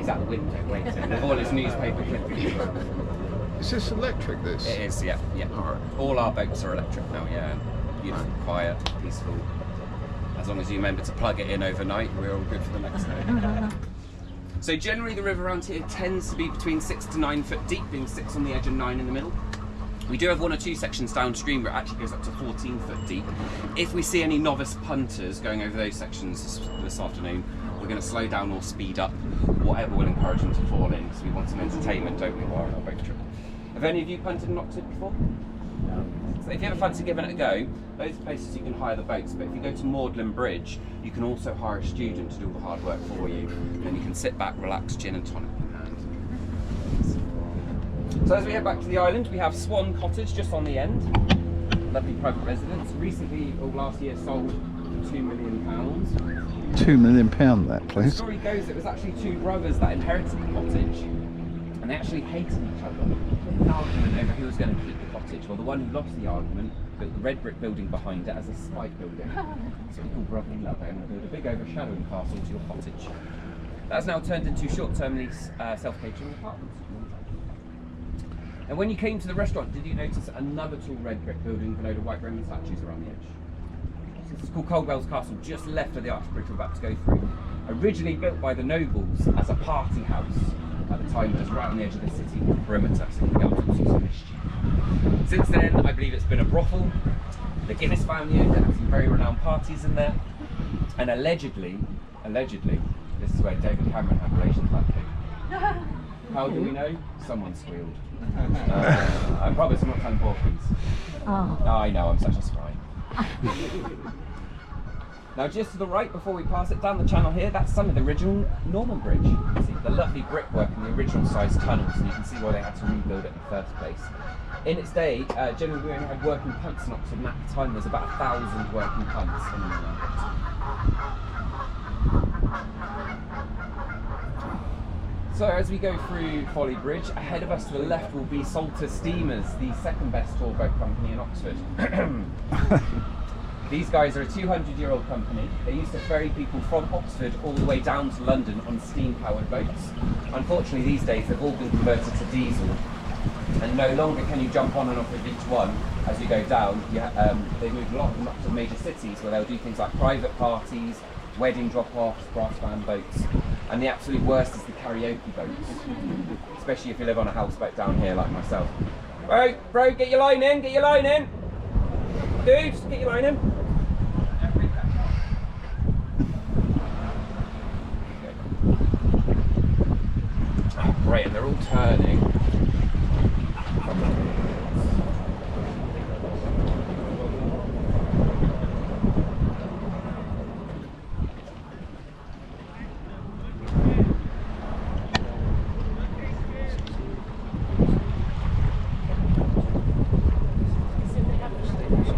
He's out the window waiting with all his newspaper clippings. Is this electric, this? It is, yeah. Alright. All our boats are electric now, yeah. Beautiful, quiet, peaceful. As long as you remember to plug it in overnight, we're all good for the next day. So generally the river around here tends to be between 6 to 9 foot deep, being 6 on the edge and 9 in the middle. We do have 1 or 2 sections downstream where it actually goes up to 14 foot deep. If we see any novice punters going over those sections this afternoon, we're going to slow down or speed up, whatever will encourage them to fall in, because we want some entertainment, don't we, while on our boat trip. Have any of you punted in Oxford before? No. So if you ever fancy giving it a go, those are places you can hire the boats, but if you go to Magdalen Bridge, you can also hire a student to do all the hard work for you, and then you can sit back, relax, gin and tonic in hand. So as we head back to the island, we have Swan Cottage just on the end. Lovely private residence. Recently, or last year, sold for £2 million. £2 million, that place. The story goes it was actually 2 brothers that inherited the cottage, and they actually hated each other. An argument over who was going to keep the cottage. Well, the one who lost the argument built the red brick building behind it as a spike building. So we call brotherly love, and build a big overshadowing castle to your cottage. That's now turned into short-term lease self-catering apartments. And when you came to the restaurant, did you notice another tall red brick building below the white Roman statues around the edge? This is called Coldwell's Castle, just left of the arch bridge we're about to go through. Originally built by the nobles as a party house. At the time, it was right on the edge of the city perimeter, so you can get up to some mischief. Since then, I believe it's been a brothel. The Guinness family owned it, had some very renowned parties in there. And allegedly, this is where David Cameron had relations that day. How do we know? Someone squealed. I promise I'm not telling porkies. Oh. I know, I'm such a spry. Now just to the right, before we pass it down the channel here, that's some of the original Norman Bridge. You can see the lovely brickwork and the original sized tunnels, and you can see why they had to rebuild it in the first place. In its day, generally we only had working punts in Oxford, and at the time there's about 1,000 working punts in England. So as we go through Folly Bridge, ahead of us to the left will be Salter Steamers, the second best tour boat company in Oxford. These guys are a 200-year-old company. They used to ferry people from Oxford all the way down to London on steam-powered boats. Unfortunately, these days they've all been converted to diesel, and no longer can you jump on and off of each one as you go down. They moved a lot of them up to major cities where they'll do things like private parties, wedding drop-offs, brass band boats, and the absolute worst is the karaoke boats, especially if you live on a houseboat down here like myself. Bro, get your line in, Dude, just get your line in. Great, and they're all turning.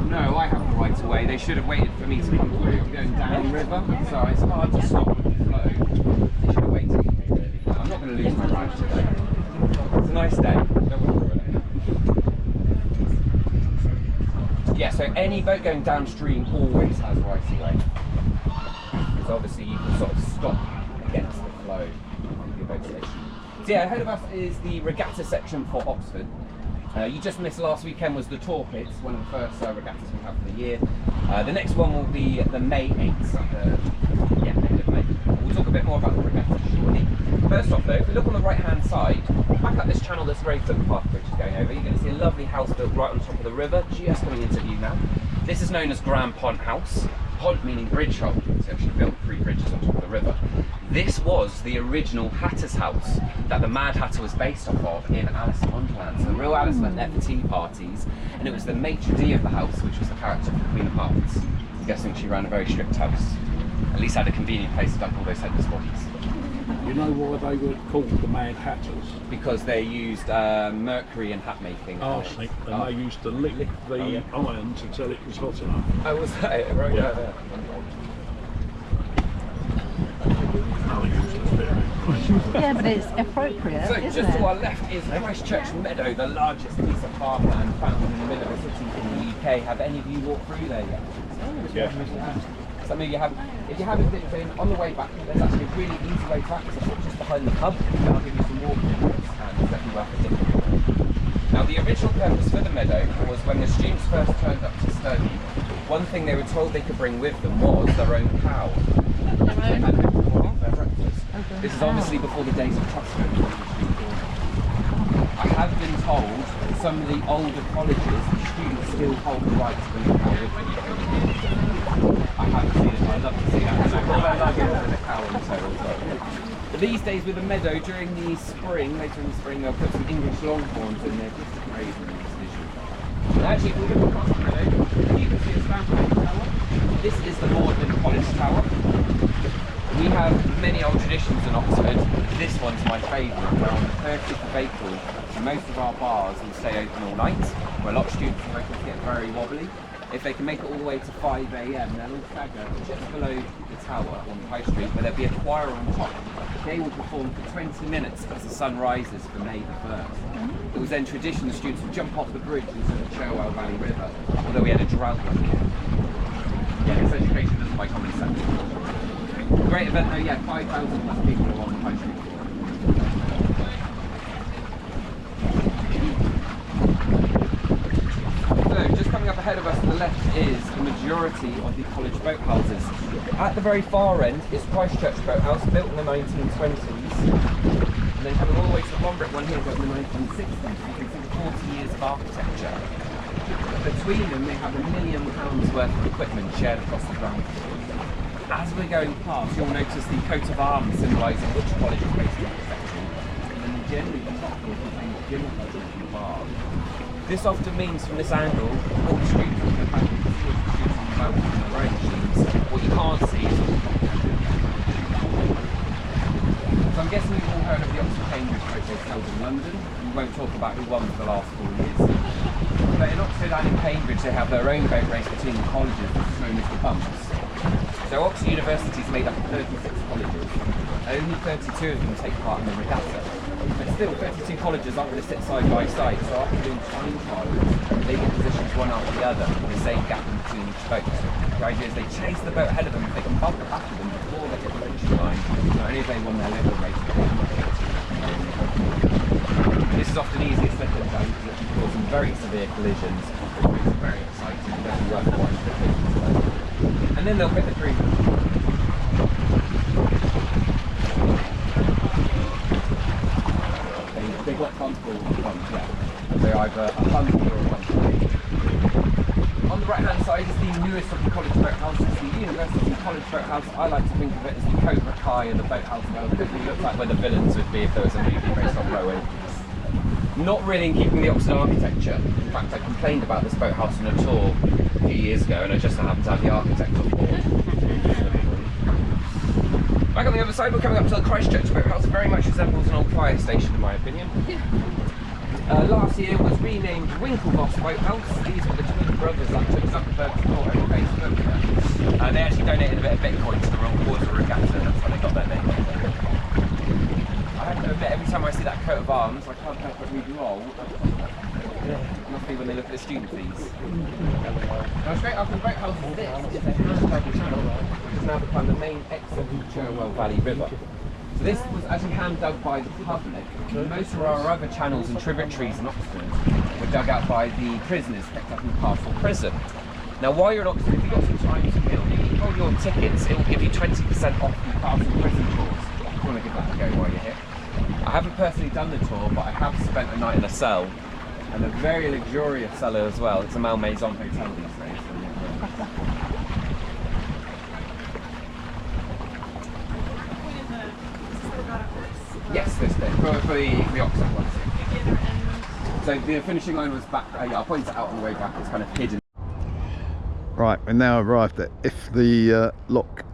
No, I have the right of way. They should have waited for me to come through. I'm going down the river, so it's hard to stop with the flow. They should have waited for me, really. I'm not going to lose my ride today. It's a nice day. Don't want to ruin it. Yeah, so any boat going downstream always has right of way. Because obviously you can sort of stop against the flow of your boat station. So yeah, ahead of us is the regatta section for Oxford. You just missed last weekend was the Tour Pits, one of the first regattas we have for the year. The next one will be the May 8th, end of May. We'll talk a bit more about the regatta shortly. First off though, if we look on the right hand side, back up this channel this very footpath bridge is going over, you're going to see a lovely house built right on top of the river, just coming into view now. This is known as Grand Pont House. Pont meaning bridge hold, so actually built 3 bridges on top of the river. This was the original Hatter's house that the Mad Hatter was based off of in Alice in Wonderland. So the real Alice went there for tea parties, and it was the maitre d' of the house, which was the character from Queen of Hearts. I'm guessing she ran a very strict house. At least had a convenient place to dump all those headless bodies. You know why they were called the Mad Hatters? Because they used mercury in hat making. Arsenic, and they used to lick the irons until it was hot enough. Oh, was that it? Right, yeah. Yeah, but it's appropriate, So isn't just it? to our left is Christchurch Meadow, the largest piece of farmland found in the middle of a city in the UK. Have any of you walked through there yet? Yeah. Some of you haven't. If you haven't been on the way back, there's actually a really easy way to access it just behind the pub. I'll give you some walking routes and it's definitely worth it. Now the original purpose for the meadow was when the students first turned up to study, one thing they were told they could bring with them was their own cow. They had it for their breakfast. This is obviously before the days of Tesco. I have been told that some of the older colleges, the students still hold the right to bring a cow with them. I haven't seen it, but I'd love to see that. So all their luggage and a cow on tow as well. But these days with the meadow, during the spring, later in the spring, they'll put some English longhorns in there just to praise them in this vision. And actually, if we look across the meadow, you can see a Stanford Tower. This is the Magdalen College Tower. We have many old traditions in Oxford. This one's my favourite, where on the 30th of April, most of our bars will stay open all night, where a lot of students are going to get very wobbly. If they can make it all the way to 5 AM, they'll all stagger just below the tower on High Street, where there'll be a choir on top. They will perform for 20 minutes as the sun rises for May the 1st. It was then tradition the students would jump off the bridge into the Cherwell Valley River, although we had a drought one year. Yeah, this education doesn't by common sense. Great event though, yeah, 5,000 plus people along the High Street. So, just coming up ahead of us to the left is the majority of the college boathouses. At the very far end is Christchurch Boathouse, built in the 1920s, and then coming all the way to the Brombrick one here, built in the 1960s. You can see the 40 years of architecture. Between them, they have £1 million worth of equipment shared across the ground floor. As we're going past, you'll notice the coat of arms symbolising which college is based in the section. And then generally the top floor contains gym equipment and bars. This often means from this angle, all the students in the back, the students in the back in the rowing machines. What you can't see is all the So I'm guessing you've all heard of the Oxford-Cambridge protest held in London. We won't talk about who won for the last 4 years. But in Oxford and in Cambridge, they have their own boat race between the colleges, which is known as the bumps. So Oxford University is made up of 36 colleges. Only 32 of them take part in the regatta. But still, 32 colleges aren't going to sit side by side, so after doing time trials, they get positions one after the other, with the same gap in between each boat. The idea is they chase the boat ahead of them, if they can bump the back of them before they hit the finishing line, not only have they won their level race, but they can get to. This is often easier slip and down because it can cause some very severe collisions, which makes it very exciting and definitely worth watching. And then they'll hit the green. They've got comfortable ones, yeah. They're either a hunt or a hunt. On the right hand side is the newest of the college boathouses, the University College Boathouse. I like to think of it as the Cobra Kai and the boathouse world, because it looks like where the villains would be if there was a movie based on rowing. Not really in keeping the Oxford architecture. In fact, I complained about this boathouse on a tour a few years ago, and I just happened to have the architect on board. Back on the other side, we're coming up to the Christchurch Boathouse. It very much resembles an old fire station, in my opinion. Last year was renamed Winklevoss Boathouse. These were the twin brothers that took Zuckerberg's caught over Facebook. They actually donated a bit of Bitcoin to the Royal Water Regatta, and that's how they got their name. I have to admit, every time I see that coat of arms, I can't help but re-roll. It must be when they look at the student fees. Now straight after the boathouse is this, is a hand-dug channel, which has now become the main exit of the Cherwell Valley River. So this was actually hand-dug by the public. Most of our other channels and tributaries in Oxford were dug out by the prisoners kept up in Castle Prison. Now while you're in Oxford, if you've got some time to kill, if you hold your tickets, it will give you 20% off the Castle Prison tours. If you want to give that a go while you're here. I haven't personally done the tour, but I have spent a night in a cell, and a very luxurious cellar as well. It's a Malmaison hotel these days. Yes, this bit, for the Oxford ones. So the finishing line was back, yeah, I'll point it out on the way back, it's kind of hidden. Right, we're now arrived at Ifley Lock.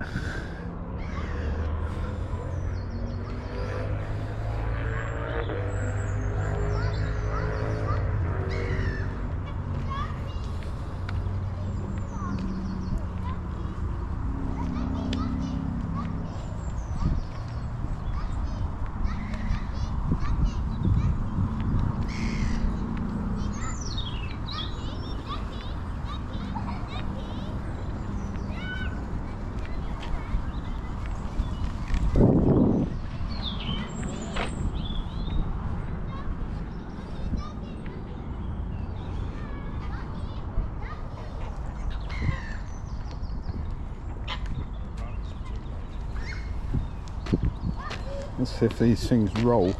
Let's see if these things roll.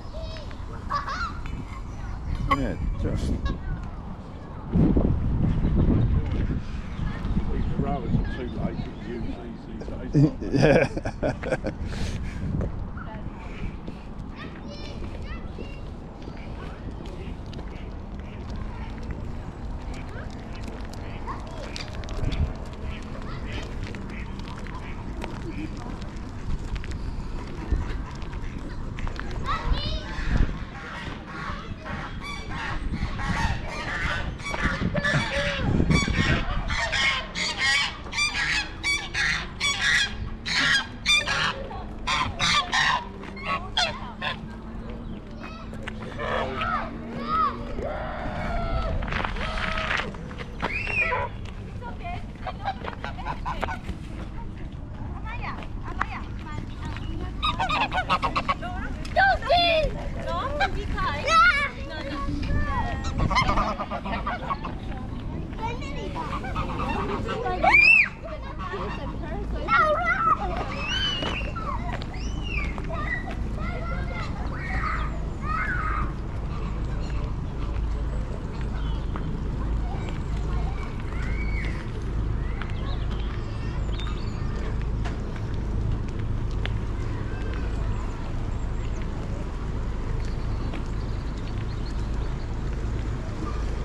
Yeah, just. These rowers are too late to use these days. Yeah.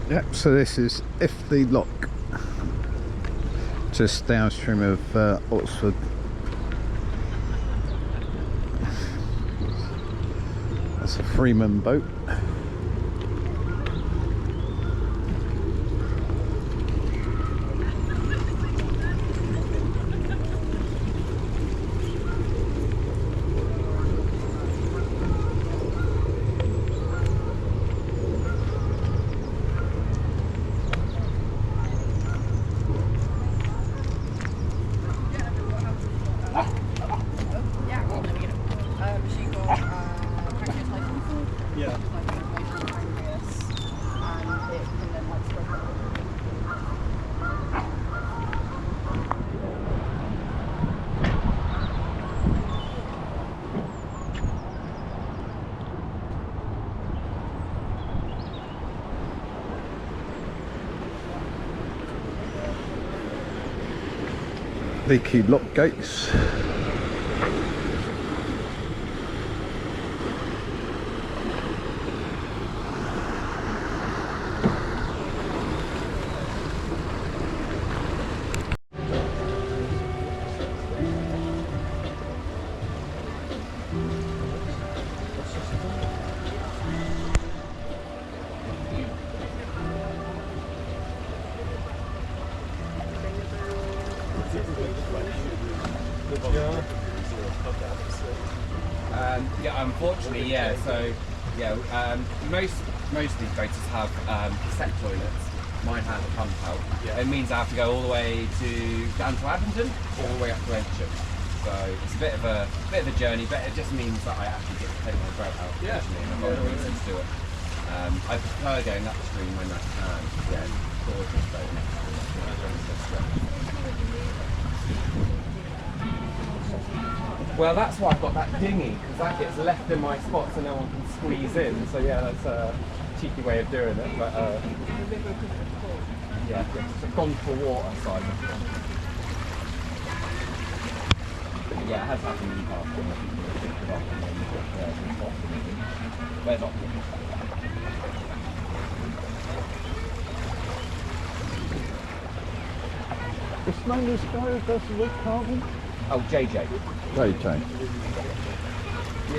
Yep, so this is Ifley Lock, just downstream of Oxford. That's a Freeman boat. Leaky lock gates. Yeah, unfortunately, yeah. So, yeah, most of these boats have cassette toilets. Mine has a pump out. Yeah. It means I have to go all the way down to Abingdon, all the way up to Edgesham. So it's a bit of a journey, but it just means that I actually get to take my boat out. Yeah. And I've got a reason to do it. I prefer going upstream when I can. Yeah, gorgeous boat. Well, that's why I've got that dinghy, because that gets left in my spot so no one can squeeze in. So yeah, that's a cheeky way of doing it. But yeah, it's gone for water side. Yeah, it has happened in the past. Where's Oxford? What's the name of this guy who does the wood carving? Oh, JJ. JJ. Yeah,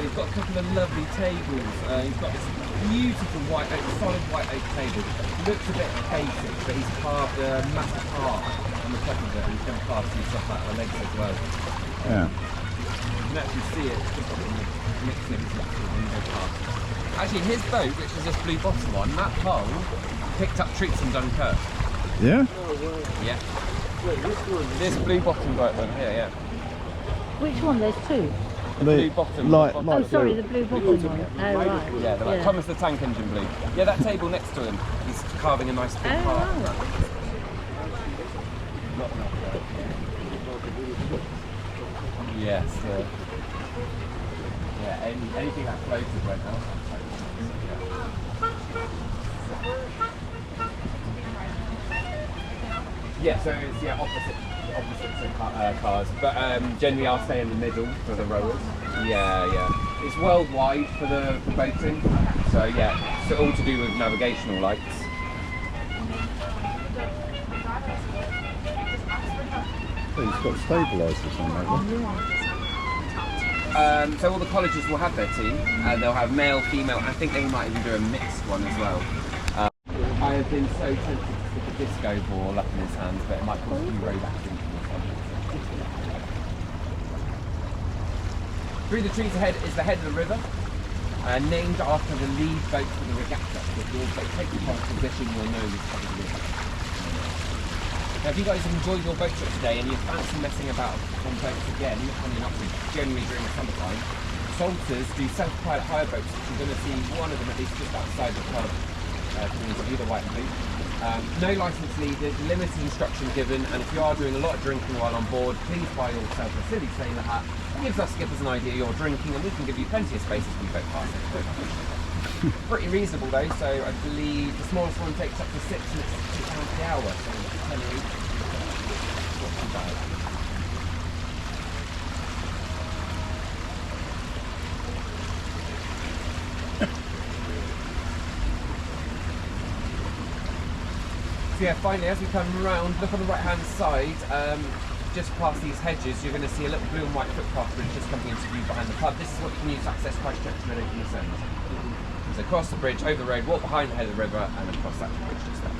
he's got a couple of lovely tables. He's got this beautiful white oak, solid white oak table. Looks a bit basic, but he's carved a massive heart on the top of it, and he's going to carve some stuff out of the legs as well. Yeah. You can actually see it just on the mixing when you go past. Actually, his boat, which is this blue bottom one, that hull picked up troops from Dunkirk. Yeah? Yeah. This blue bottom boat one here, yeah. Which one? There's two. The blue bottom. Light Oh, sorry, the blue bottom one. Oh, right. Yeah, the like Thomas the Tank Engine blue. Yeah, that table next to him, he's carving a nice big heart. Right. Yes. Yeah, Yeah, anything that floated went out. Yeah, so it's opposite to cars, but generally I'll stay in the middle for the rowers. Yeah. It's worldwide for the boating, so yeah, it's all to do with navigational lights. Oh, he's got stabilisers on that one. So all the colleges will have their team, and they'll have male, female. I think they might even do a mixed one as well. I have been so tempted to stick a disco ball up in his hands, but it might cause you row back into the sun. Through the trees ahead is the head of the river, named after the lead boat for the regatta. If your boat takes the front position, you'll know this part of the river. Now, if you guys have enjoyed your boat trip today and you fancy messing about on boats again, coming up generally during the summertime, Salters do self-pilot hire boats, which you're going to see one of them at least just outside the club. The white boot. No licence needed, limited instruction given, and if you are doing a lot of drinking while on board, please buy yourself a silly sailor hat. It gives us skippers an idea you're drinking, and we can give you plenty of space as we boat past it. Pretty reasonable though, so I believe the smallest one takes up to 6 and it's £60 the hour, so 10 each. Not too bad. So yeah, finally, as we come around, look on the right-hand side, just past these hedges, you're going to see a little blue and white footpath bridge just coming into view behind the pub. This is what you can use to access Christchurch Meadow from this end. So across the bridge, over the road, walk behind the head of the river, and across that bridge just there.